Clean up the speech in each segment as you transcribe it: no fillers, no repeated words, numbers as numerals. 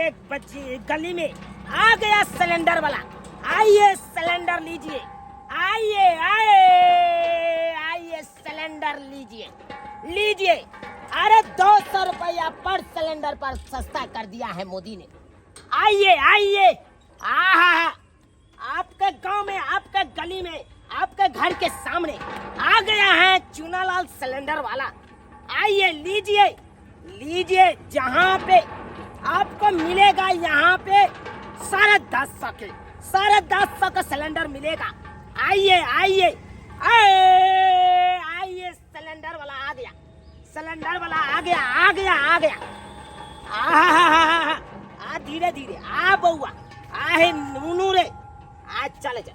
के गली में आ गया सिलेंडर वाला। आइए सिलेंडर लीजिए, आइए आइए आइए सिलेंडर लीजिए। अरे 200 रुपया पर सिलेंडर पर सस्ता कर दिया है मोदी ने। आइए आइए। आपके गांव में, आपके गली में, आपके घर के सामने आ गया है चूनालाल सिलेंडर वाला। आइए लीजिए। जहाँ पे आपको मिलेगा, यहाँ पे 10.5 का सिलेंडर मिलेगा। आइए सिलेंडर वाला आ गया। धीरे बउआ, है नूनू रे, चले जा।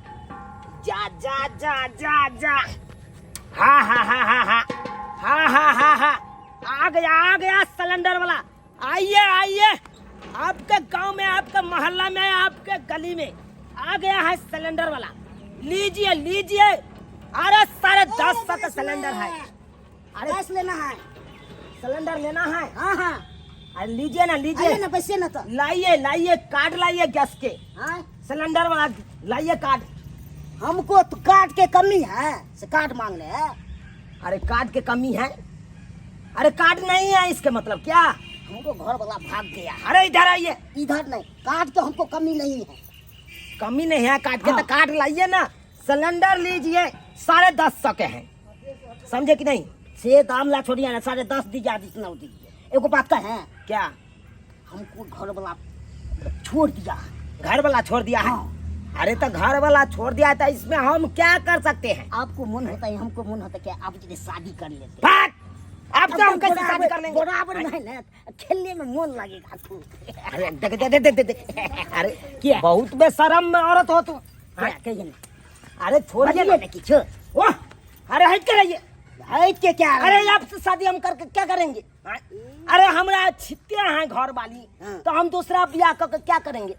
आ गया सिलेंडर वाला। आइए आपके गांव में, आपके मोहल्ला में, आपके गली में आ गया है सिलेंडर वाला। लीजिए। अरे 10.5 का सिलेंडर है। अरे गैस लेना है, सिलेंडर लेना है। हाँ। अरे लीजिए ना पैसे ना तो लाइए कार्ड लाइए गैस के। हाँ? सिलेंडर वाला लाइए कार्ड। हमको तो कार्ड के कमी है, से कार्ड मांग रहे हैं। अरे कार्ड के कमी है? अरे कार्ड नहीं है इसके मतलब क्या? हमको घर वाला भाग गया। अरे इधर आइए। इधर नहीं, कार्ड के हमको कमी नहीं है। कमी नहीं है कार्ड के? हाँ। तो कार्ड लाइए ना। सिलेंडर लीजिए, 10.5 के हैं, समझे कि नहीं? से दाम ला छोड़िए ना, 10.5 दीजिए, जितना दीजिए। एगो बात का है क्या? हमको घर वाला छोड़ दिया। घर वाला छोड़ दिया है? हाँ। अरे तो घर वाला छोड़ दिया है तो इसमें हम क्या कर सकते हैं? आपको मन होता है, हमको मन होता है कि आप जैसे शादी कर लेते। भाग! आप तो हम कैसे शादी कर लेंगे? बराबर में ना, खेलने में मन लगेगा तू। अरे देख। अरे क्या बहुत बेशरम में औरत हो तुम। कहिए ना, अरे छोड़िए ना कुछ। वाह! अरे हट के रहिए। हट के क्या? अरे आपसे शादी हम करके क्या करेंगे? अरे हमरा छिपते हैं घर वाली, हाँ। तो हम दूसरा ब्याह करके क्या करेंगे?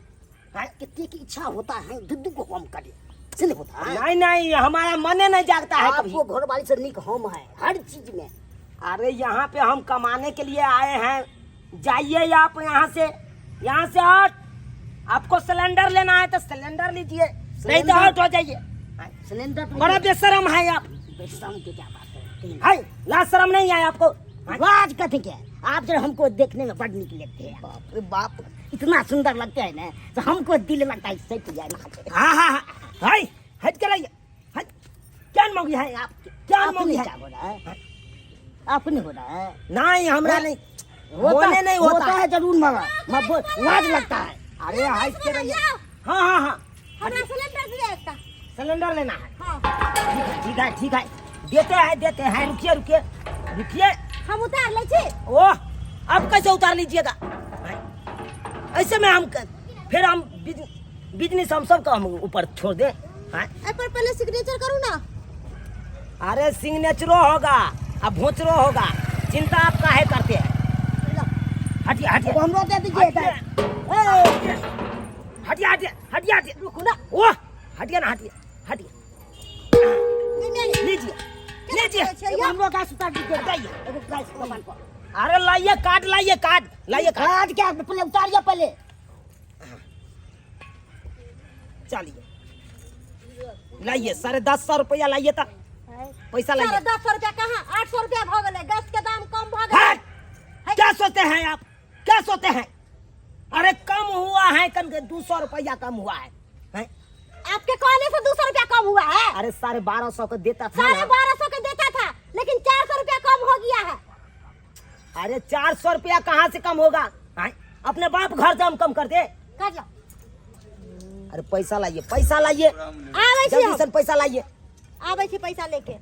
कितने की इच्छा होता है दुद्दू को हम करें, इसलिए होता है। नहीं, हमारा मन नहीं जागता है कभी। आपको घर वाली से निक हम है हर चीज में। अरे यहाँ पे हम कमाने के लिए आए हैं। जाइए आप यहाँ से आउट। आपको सिलेंडर लेना है तो सिलेंडर लीजिए, नहीं तो आउट हो जाइए। सिलेंडर बड़ा बेशरम है आप। बेशरम की क्या बात है? है लाज शर्म नहीं है आपको? लाज कथी क्या? आप जो हमको देखने में बड़ निक लगते हैं। बाप रे बाप, इतना सुंदर लगते हैं ना, तो हमको दिल लगता है इससे हाँ। हट के रहिए। क्या मांगी है आप? क्या मांगी है? हो रहा है? आपने हो रहा है? नहीं हमरा नहीं होता है जरूर मगर लाज लगता है। अरे हट के रहिए। हाँ। हमरा सिलेंडर दिया एकटा। सिलेंडर लेना है? हाँ। ठीक है। देते हैं। रुकिए। हम उतार ले छी। ओह, अब कैसे उतार लीजिएगा? ऐसे में फिर हम बिजनेस हम सबका हम ऊपर छोड़ दे। पर पहले सिग्नेचर करूँ ना? अरे सिग्नेचरो होगा, अब भोचरो होगा, चिंता आप काहे करते हैं? हटिए। हमको दे दीजिए। हटिए। रुको ना। ओह, हटिए ना। नहीं। लीजिए। हमको गैस उतार दीजिए। एगो गैस दुकान पर। अरे लाइए कार्ड। कार्ड क्या? पहले उतारिए पहले। चलिए लाइए, 10.5 रुपया लाइए तो पैसा लाइए। 10.5 रुपया कहाँ? 800 रुपया हो गए। गैस के दाम कम हो गए। क्या सोचते हैं आप? क्या सोचते हैं? अरे कम हुआ है, 200 रुपया कम हुआ है। आपके कहने से 200 रुपया कम हुआ है? अरे 1250 का देता था ना। 1250 का देता था, लेकिन 400 रुपया कम हो गया है। अरे 400 रुपया कहाँ से कम होगा? अपने बाप घर से हम कम कर दे? कर लो। अरे पैसा लाइए। आवे छी जल्दी से पैसा लाइए। आवे छी पैसा लेके।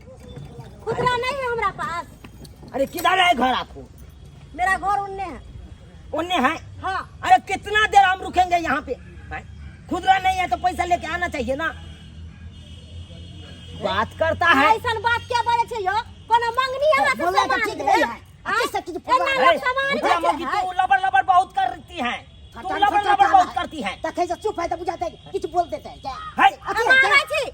खुदरा नहीं है हमरा पास। अरे किधर है घर आपको? मेरा घर उन्ने है। उन्ने है? हाँ। अरे कितना देर हम रुकेंगे यहाँ पे? खुदरा नहीं है तो पैसा लेके आना चाहिए ना। बात करता है। ऐसा बात क्या बोले छे यो? कोनो मंगनी है हमरा से बोला तो सामान ठीक दे। नहीं है। अच्छी से चीज पूरा एना लोग सामान बुढ़िया बेचे मौगी, हैं। तू लबर बहुत करती है। तू लबर बहुत करती है। तो कैसे चुप है तो बुझाते हैं कुछ बोल देते हैं क्या? है? हम आवे छी।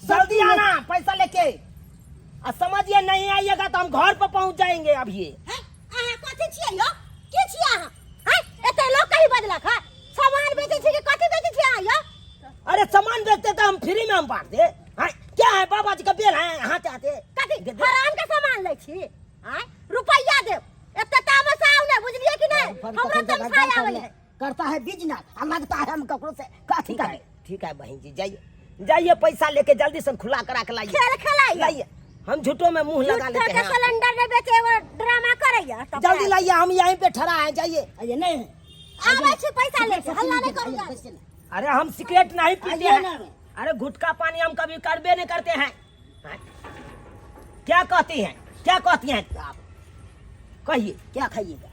जल्दी आना पैसा लेके। समझिए नहीं आइएगा तो हम घर पर पहुंच जाएंगे अभी। अहाँ कथि छियै यो? के छियै अहाँ? कहीं बदला खा सामान बेचे छी कि कथी बेचे छी आ यो अरे सामान बेचते तो हम फ्री में हम बांट दे। हाँ, क्या है बाबा जी का बेल है यहाँ आते कथी हराम के सामान ले छी हां रुपया दे एते तामसा आउ ने बुझलिए कि नहीं हमरा तमसा आवे है करता है बिजनेस और लगता है हम ककरो से काठी करे। ठीक है बहन जी जाइए जाइए पैसा लेके जल्दी से खुला करा के लाइए खेल खेलाइए लाइए हम झूठों में मुंह लगा लेते हैं। सिलेंडर में बेचे वो ड्रामा करैया जल्दी लाइए हम यहीं पे ठहरा है जाइए। अरे नहीं आवे छी पैसा ले हल्ला नहीं करूंगा। अरे हम सिगरेट नहीं पीते आइए हैं। ना। अरे गुटखा पानी हम कभी करबे नहीं करते हैं। हाँ? क्या कहती हैं क्या कहती हैं आप कहिए क्या खाइएगा?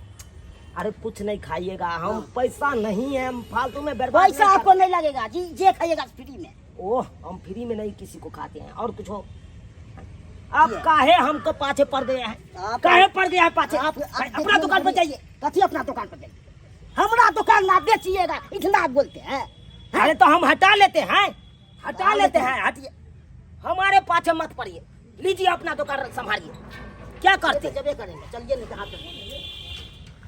अरे कुछ नहीं खाइएगा हम पैसा नहीं है हम फालतू में बर्बाद पैसा नहीं आपको नहीं लगेगा जी जे खाइएगा फ्री में। ओह हम फ्री में नहीं किसी को खाते हैं और कुछ हो। आप काहे हमको पाछे पड़ गए हैं काहे पड़ गया है पाछे आप अपना दुकान पर जाइए। कथी अपना दुकान पर जाइए? हमारा दुकान ना बेचिएगा इतना आप बोलते हैं। अरे तो हम हटा लेते हैं हटिए हमारे पाछे मत पड़िए लीजिए अपना दुकान संभालिए। क्या करते हैं? जबे करेंगे चलिए नहीं कहाँ पे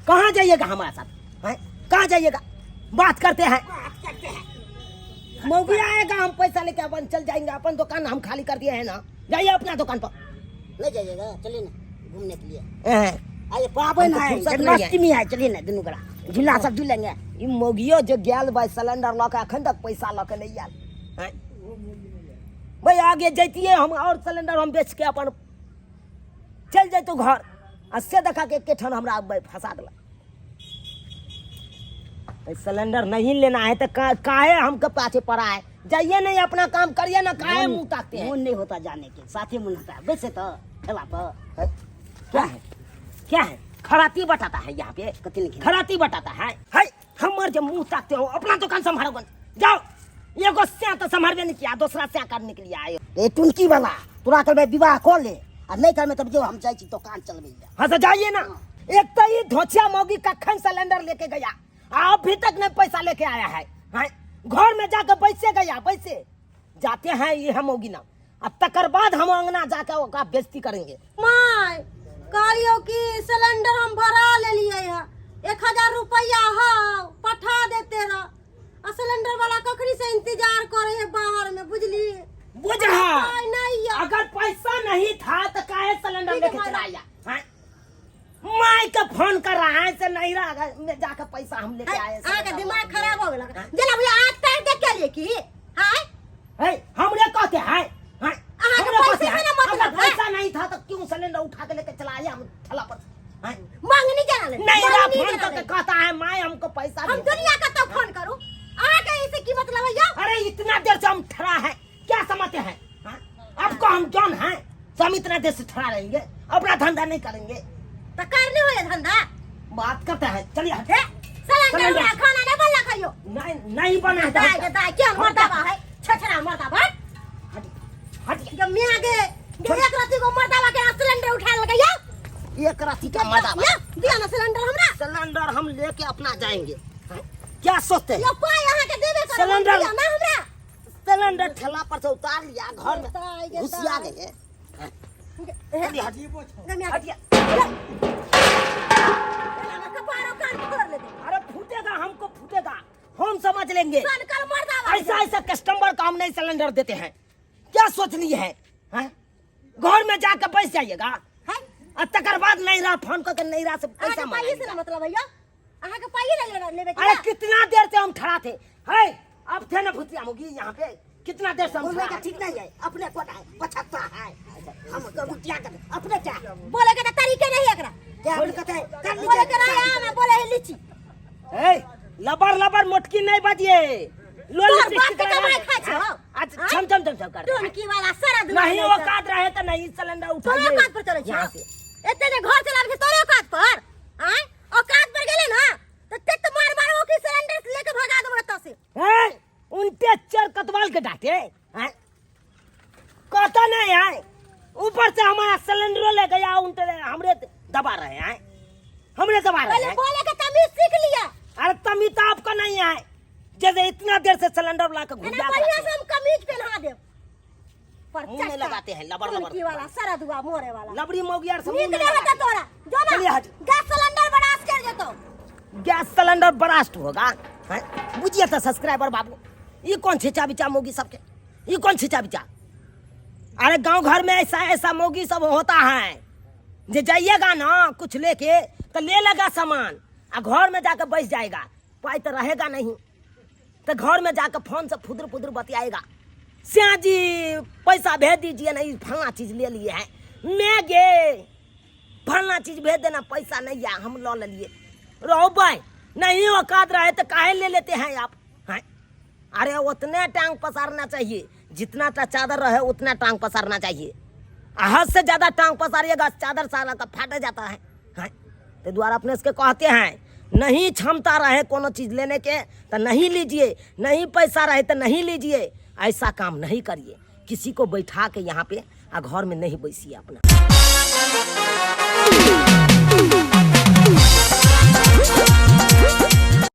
कहाँ जाइएगा हमारे साथ हैं? कहाँ जाइएगा बात करते हैं मौगी आएगा हम पैसा लेके अपन चल जाएंगे अपन दुकान हम खाली कर दिए हैं ना। जाइए अपना दुकान पर नहीं जाइएगा चलिए ना घूमने के लिए। हैं। आइए पावन है फुर्सत नहीं है। जन्माष्टमी है चलिए ना दोनों करा झूला सब झूलेंगे। ई मोगियो जो गैल भाई सिलेंडर लके अखन तक पैसा लके नहीं आयल हैं? भाई आगे जैतिए हम और सिलेंडर हम बेच के अपन चल जैतु घर आ से देखा के एके ठन हमरा भाई फंसा दिला। सिलेंडर नहीं लेना है तो काहे हमके पाछे पड़ा है? जाइए नहीं अपना काम करिए ना काहे मुंह ताकते हैं? मन नहीं होता जाने के साथ ही मन होता है वैसे तो ठेला पर क्या है खराती बटाता है यहाँ पे कथी नहीं खराती बटाता है हमर जब मुंह ताकते हो अपना दुकान संभालो जाओ। एगो स्या तो संभालबे नहीं किया दूसरा स्या करने के लिए आए। ए टुनकी वाला तुरा कर विवाह कर ले और नहीं कर में तब जो हम जाए छी दुकान चलबे। हाँ तो जाइए ना। एक तो ये धोचिया मौगी कखन सिलेंडर लेके गया अभी तक नहीं पैसा लेके आया है। घर में जाकर बैसे गया बैसे जाते हैं ये हम मौगी ना अब तकर बाद हम अंगना जाकर ओका बेइज्जती करेंगे। माय कहियो कि सिलेंडर हम भरा ले लिए है 1000 रुपया हो पठा देते रह और सिलेंडर वाला कखरी से इंतजार करे है बाहर में बुझली बुझा नहीं है। अगर पैसा नहीं था तो काहे सिलेंडर लेके चलाया? माई का फोन कर रहा है से नहीं रहा में जाकर पैसा हम लेके आए। आगे दिमाग खराब हो गया जना भैया आज तक देख के लिए की हाय हमरे कहते हैं पैसे में ना मतलब पैसा नहीं था तो क्यों सिलेंडर उठा के लेके चला आया हम ठेला पर? मांगनी जाना ले नहीं रहा फोन करके कहता है माई हमको पैसा हम दुनिया का तो फोन करूं आगे इसे की मतलब भैया? अरे इतना देर से हम ठहरा है क्या समझते हैं? आपको हम जौन है हम इतना देर से ठहरा रहेंगे अपना धंधा नहीं करेंगे तो करने हो ये धंधा बात करते हैं चलिए है सिलेंडर वाला खाना नहीं बनला खाइयो नहीं बना है दाई क्या मर्दाबा है छछरा मर्दाबा हटिए जब मैं आगे एक राती को मर्दाबा के सिलेंडर उठा ले गया एक राती का मर्दाबा दिया ना सिलेंडर हमरा सिलेंडर हम लेके अपना जाएंगे। क्या सोचते हैं? ये पाई यहां के देबे कर सिलेंडर ना हमरा सिलेंडर ठेला पर से उतार लिया घर में घुसिया गए। हटिए कपारो कान फोड़ ले दे अरे फूटेगा हमको फूटेगा हम समझ लेंगे। कान कर मर्दाबा ऐसा ऐसा कस्टमर काम नहीं सिलेंडर देते हैं क्या सोच लिए है? घर में जाकर बैठ जाइएगा और तकर बाद नहीं रहा फोन करके नहीं रहा से पैसा पाई से मतलब भैया आहा के पाई ले लेना लेबे अरे कितना देर से हम ठहरा थे है अब थे ना भूतिया मुगी यहाँ पे कितना देर से हम बोलने ठहरा का ठीक नहीं है अपने को है 75 है हम कबूतिया कर अपने क्या बोले के तरीके नहीं एकरा क्या हम कहते हैं कर बोले के लीजिए राया में बोले है लीची ए लबर लबर मोटकी नहीं बजिए लोली तोर बाप के कमाई खा छो आज छम छम छम कर टोनकी वाला सारा दुनिया नहीं वो काट रहे तो नहीं सिलेंडर उठाइए तोरे काट पर चले यहाँ छो से एते जे घर चलावे के तोरे काट पर हैं और काट पर गेले ना तो ते मार मार वो की सिलेंडर लेके भगा दो हत्ता से हैं उनके चर कतवाल के डांटे हैं कहता नहीं है ऊपर से हमारा सिलेंडर ले गया उनते हमरे दबा रहे हैं हमरे दबा रहे हैं। बोले के तमीज सीख लिया अरे तमीज तो आपका नहीं है जैसे इतना देर से सिलेंडर ला के ना बढ़िया से हम कमीज पहना दे पर मुंह में लगाते हैं लबर लबर टोनकी वाला सारा दुआ मोरे वाला लबड़ी मोगियार सब नीक मुंह में नहीं होता लगाते हैं। तोरा जो चलिए ना हट। गैस सिलेंडर बनास कर देतो गैस सिलेंडर ब्लास्ट होगा हैं? बुझिए तो सब्सक्राइबर बाबू, ये कौन छिचा बिचा मोगी सबके, ये कौन छिचा बिचा? अरे गांव घर में ऐसा ऐसा मोगी सब होता है, जे जाइएगा ना कुछ लेके तो ले लेगा सामान, और घर में जाकर बैठ जाएगा, पाई तो रहेगा नहीं, तो घर में जाकर फोन से फुदर फुदर बतियाएगा, सिया जी पैसा भेज दीजिए, नहीं फलना चीज ले लिए हैं, मैं गे फलना चीज भेज देना, पैसा नहीं है हम लो ले लिए। रहो भाई, नहीं औकात रहे तो काहे ले लेते हैं आप हैं? अरे उतने टांग पसारना चाहिए, जितना चादर रहे उतना टांग पसारना चाहिए, हद से ज्यादा टांग पसारिएगा चादर सारा का फाट जाता है हैं? तो द्वारा अपने इसके कहते हैं, नहीं क्षमता रहे कोनो चीज लेने के तो नहीं लीजिए, नहीं पैसा रहे तो नहीं लीजिए, ऐसा काम नहीं करिए, किसी को बैठा के यहाँ पे घर में नहीं बैसिए अपना।